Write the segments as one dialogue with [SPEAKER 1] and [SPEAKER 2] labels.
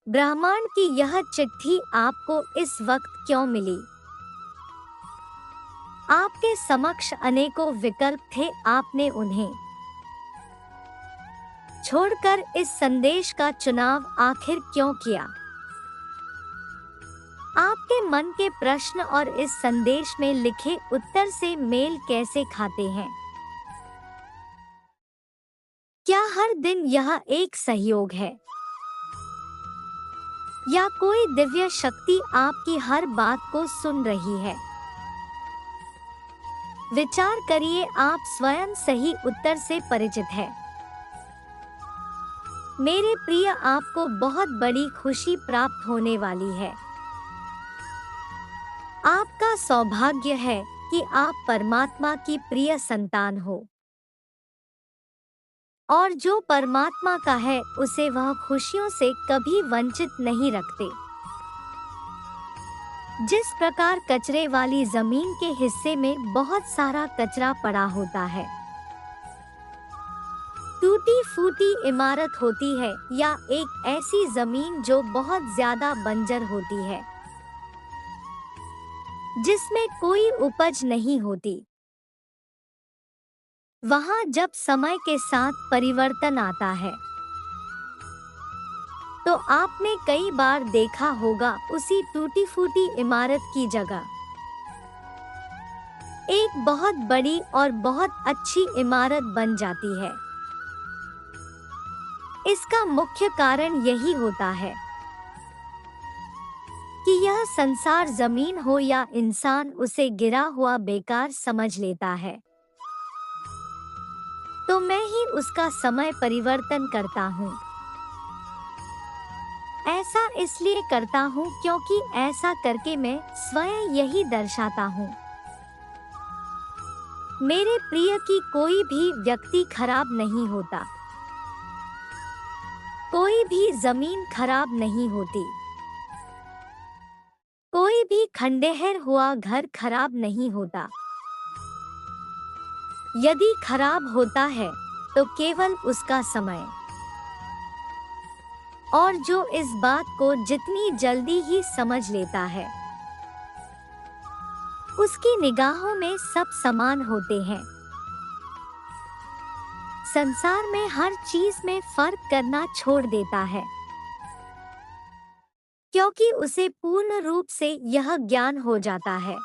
[SPEAKER 1] ब्रह्मांड की यह चिट्ठी आपको इस वक्त क्यों मिली? आपके समक्ष अनेकों विकल्प थे, आपने उन्हें छोड़कर इस संदेश का चुनाव आखिर क्यों किया? आपके मन के प्रश्न और इस संदेश में लिखे उत्तर से मेल कैसे खाते हैं? क्या हर दिन यह एक सहयोग है या कोई दिव्य शक्ति आपकी हर बात को सुन रही है? विचार करिए, आप स्वयं सही उत्तर से परिचित हैं। मेरे प्रिय, आपको बहुत बड़ी खुशी प्राप्त होने वाली है। आपका सौभाग्य है कि आप परमात्मा की प्रिय संतान हो और जो परमात्मा का है उसे वह खुशियों से कभी वंचित नहीं रखते। जिस प्रकार कचरे वाली जमीन के हिस्से में बहुत सारा कचरा पड़ा होता है, टूटी फूटी इमारत होती है या एक ऐसी जमीन जो बहुत ज्यादा बंजर होती है जिसमें कोई उपज नहीं होती, वहां जब समय के साथ परिवर्तन आता है तो आपने कई बार देखा होगा उसी टूटी फूटी इमारत की जगह एक बहुत बड़ी और बहुत अच्छी इमारत बन जाती है। इसका मुख्य कारण यही होता है कि यह संसार जमीन हो या इंसान उसे गिरा हुआ बेकार समझ लेता है, तो मैं ही उसका समय परिवर्तन करता हूँ। ऐसा इसलिए करता हूँ क्योंकि ऐसा करके मैं स्वयं यही दर्शाता हूँ। मेरे प्रिय, की कोई भी व्यक्ति खराब नहीं होता, कोई भी जमीन खराब नहीं होती, कोई भी खंडहर हुआ घर खराब नहीं होता। यदि खराब होता है तो केवल उसका समय, और जो इस बात को जितनी जल्दी ही समझ लेता है उसकी निगाहों में सब समान होते हैं। संसार में हर चीज में फर्क करना छोड़ देता है क्योंकि उसे पूर्ण रूप से यह ज्ञान हो जाता है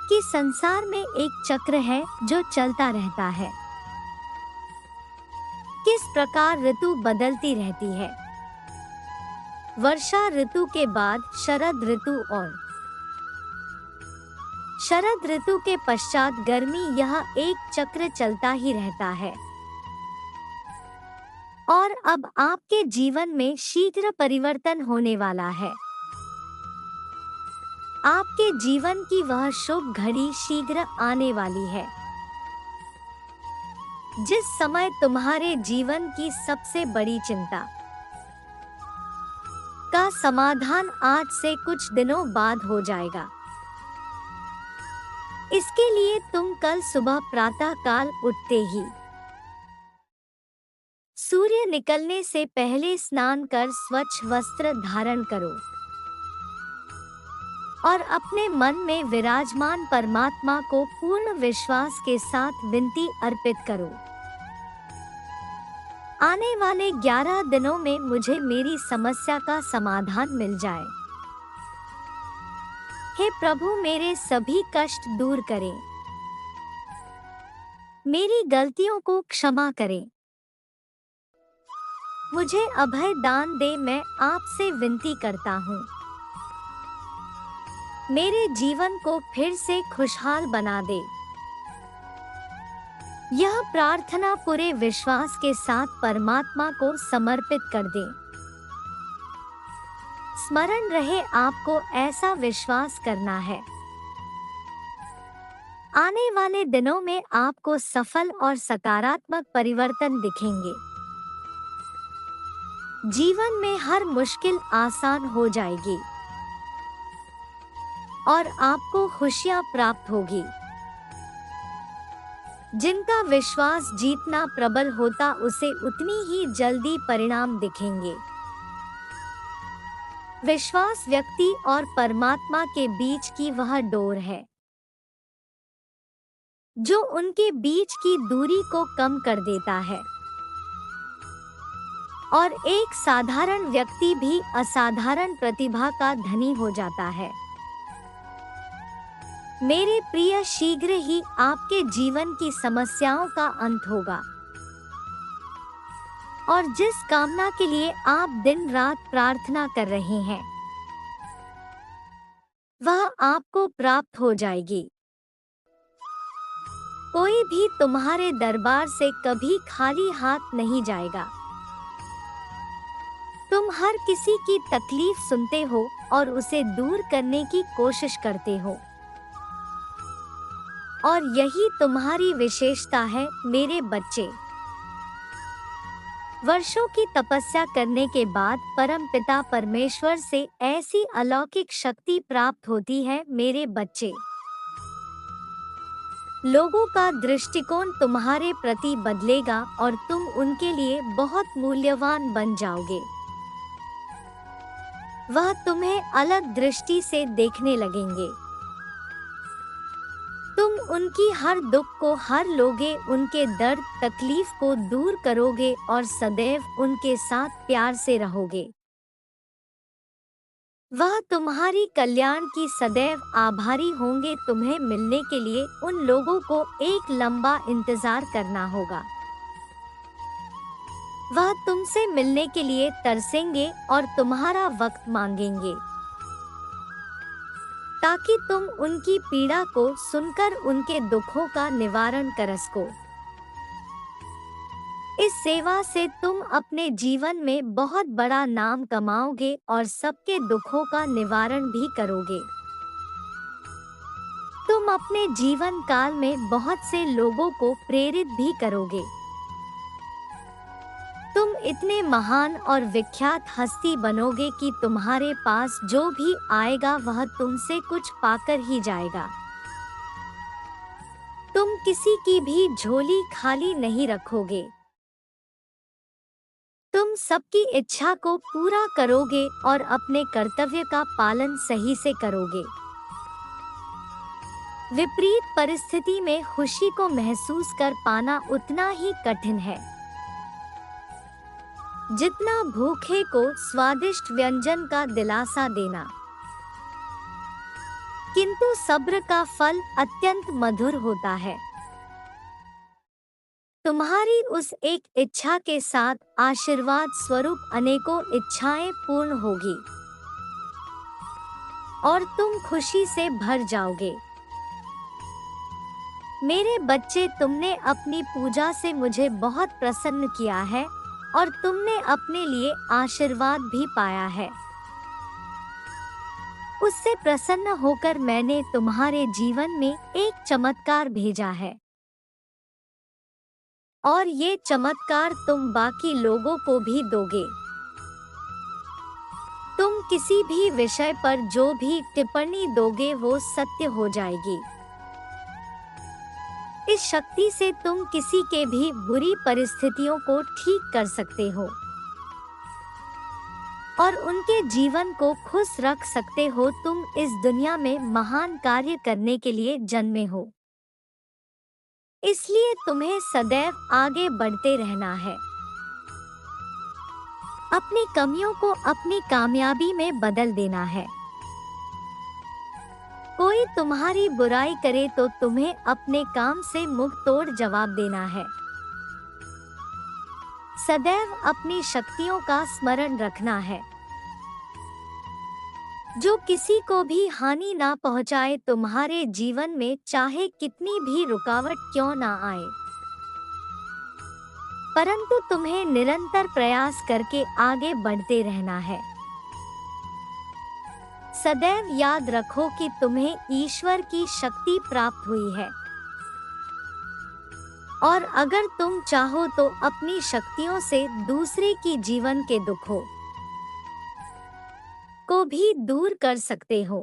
[SPEAKER 1] कि संसार में एक चक्र है जो चलता रहता है। किस प्रकार ऋतु बदलती रहती है, वर्षा ऋतु के बाद शरद ऋतु और शरद ऋतु के पश्चात गर्मी, यह एक चक्र चलता ही रहता है। और अब आपके जीवन में शीघ्र परिवर्तन होने वाला है। आपके जीवन की वह शुभ घड़ी शीघ्र आने वाली है जिस समय तुम्हारे जीवन की सबसे बड़ी चिंता का समाधान आज से कुछ दिनों बाद हो जाएगा। इसके लिए तुम कल सुबह प्रातः काल उठते ही सूर्य निकलने से पहले स्नान कर स्वच्छ वस्त्र धारण करो और अपने मन में विराजमान परमात्मा को पूर्ण विश्वास के साथ विनती अर्पित करो, आने वाले 11 दिनों में मुझे मेरी समस्या का समाधान मिल जाए। हे प्रभु, मेरे सभी कष्ट दूर करें, मेरी गलतियों को क्षमा करें, मुझे अभय दान दे, मैं आपसे विनती करता हूँ। मेरे जीवन को फिर से खुशहाल बना दे। यह प्रार्थना पूरे विश्वास के साथ परमात्मा को समर्पित कर दे। स्मरण रहे, आपको ऐसा विश्वास करना है। आने वाले दिनों में आपको सफल और सकारात्मक परिवर्तन दिखेंगे। जीवन में हर मुश्किल आसान हो जाएगी और आपको खुशियां प्राप्त होगी। जिनका विश्वास जीतना प्रबल होता उसे उतनी ही जल्दी परिणाम दिखेंगे। विश्वास व्यक्ति और परमात्मा के बीच की वह डोर है जो उनके बीच की दूरी को कम कर देता है और एक साधारण व्यक्ति भी असाधारण प्रतिभा का धनी हो जाता है। मेरे प्रिय, शीघ्र ही आपके जीवन की समस्याओं का अंत होगा और जिस कामना के लिए आप दिन रात प्रार्थना कर रहे हैं वह आपको प्राप्त हो जाएगी। कोई भी तुम्हारे दरबार से कभी खाली हाथ नहीं जाएगा। तुम हर किसी की तकलीफ सुनते हो और उसे दूर करने की कोशिश करते हो और यही तुम्हारी विशेषता है मेरे बच्चे। वर्षों की तपस्या करने के बाद परमपिता परमेश्वर से ऐसी अलौकिक शक्ति प्राप्त होती है मेरे बच्चे। लोगों का दृष्टिकोण तुम्हारे प्रति बदलेगा और तुम उनके लिए बहुत मूल्यवान बन जाओगे। वह तुम्हें अलग दृष्टि से देखने लगेंगे। तुम उनकी हर दुख को हर लोगे, उनके दर्द तकलीफ को दूर करोगे और सदैव उनके साथ प्यार से रहोगे। वह तुम्हारी कल्याण की सदैव आभारी होंगे। तुम्हें मिलने के लिए उन लोगों को एक लंबा इंतजार करना होगा। वह तुमसे मिलने के लिए तरसेंगे और तुम्हारा वक्त मांगेंगे ताकि तुम उनकी पीड़ा को सुनकर उनके दुखों का निवारण कर सको। इस सेवा से तुम अपने जीवन में बहुत बड़ा नाम कमाओगे और सबके दुखों का निवारण भी करोगे। तुम अपने जीवन काल में बहुत से लोगों को प्रेरित भी करोगे। तुम इतने महान और विख्यात हस्ती बनोगे कि तुम्हारे पास जो भी आएगा वह तुमसे कुछ पाकर ही जाएगा। तुम किसी की भी झोली खाली नहीं रखोगे। तुम सबकी इच्छा को पूरा करोगे और अपने कर्तव्य का पालन सही से करोगे। विपरीत परिस्थिति में खुशी को महसूस कर पाना उतना ही कठिन है जितना भूखे को स्वादिष्ट व्यंजन का दिलासा देना। किंतु सब्र का फल अत्यंत मधुर होता है। तुम्हारी उस एक इच्छा के साथ आशीर्वाद स्वरूप अनेकों इच्छाएं पूर्ण होगी और तुम खुशी से भर जाओगे। मेरे बच्चे, तुमने अपनी पूजा से मुझे बहुत प्रसन्न किया है और तुमने अपने लिए आशीर्वाद भी पाया है। उससे प्रसन्न होकर मैंने तुम्हारे जीवन में एक चमत्कार भेजा है और ये चमत्कार तुम बाकी लोगों को भी दोगे। तुम किसी भी विषय पर जो भी टिप्पणी दोगे वो सत्य हो जाएगी। इस शक्ति से तुम किसी के भी बुरी परिस्थितियों को ठीक कर सकते हो और उनके जीवन को खुश रख सकते हो। तुम इस दुनिया में महान कार्य करने के लिए जन्मे हो, इसलिए तुम्हें सदैव आगे बढ़ते रहना है। अपनी कमियों को अपनी कामयाबी में बदल देना है। कोई तुम्हारी बुराई करे तो तुम्हें अपने काम से मुंह तोड़ जवाब देना है। सदैव अपनी शक्तियों का स्मरण रखना है। जो किसी को भी हानि ना पहुंचाए तुम्हारे जीवन में, चाहे कितनी भी रुकावट क्यों ना आए, परंतु तुम्हें निरंतर प्रयास करके आगे बढ़ते रहना है। सदैव याद रखो कि तुम्हें ईश्वर की शक्ति प्राप्त हुई है और अगर तुम चाहो तो अपनी शक्तियों से दूसरे की जीवन के दुखों को भी दूर कर सकते हो।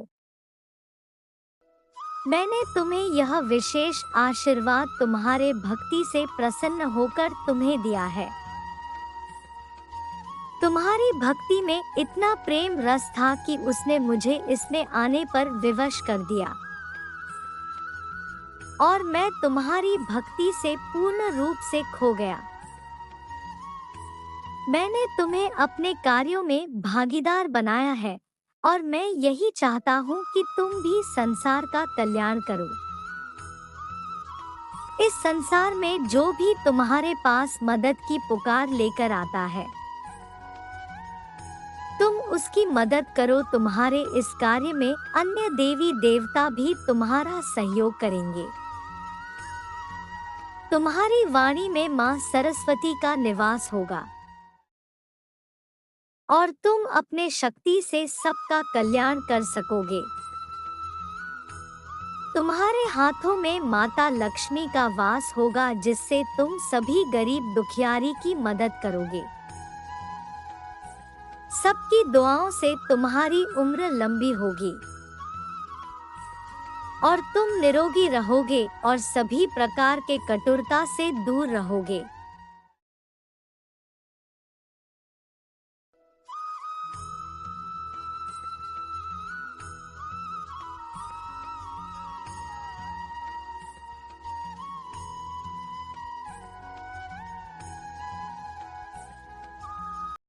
[SPEAKER 1] मैंने तुम्हें यह विशेष आशीर्वाद तुम्हारे भक्ति से प्रसन्न होकर तुम्हें दिया है। तुम्हारी भक्ति में इतना प्रेम रस था कि उसने मुझे इसमें आने पर विवश कर दिया और मैं तुम्हारी भक्ति से पूर्ण रूप से खो गया। मैंने तुम्हें अपने कार्यों में भागीदार बनाया है और मैं यही चाहता हूँ कि तुम भी संसार का कल्याण करो। इस संसार में जो भी तुम्हारे पास मदद की पुकार लेकर आता है, तुम उसकी मदद करो। तुम्हारे इस कार्य में अन्य देवी देवता भी तुम्हारा सहयोग करेंगे। तुम्हारी वाणी में मां सरस्वती का निवास होगा और तुम अपने शक्ति से सबका कल्याण कर सकोगे। तुम्हारे हाथों में माता लक्ष्मी का वास होगा, जिससे तुम सभी गरीब दुखियारी की मदद करोगे। सबकी दुआओं से तुम्हारी उम्र लंबी होगी और तुम निरोगी रहोगे और सभी प्रकार के कटुरता से दूर रहोगे।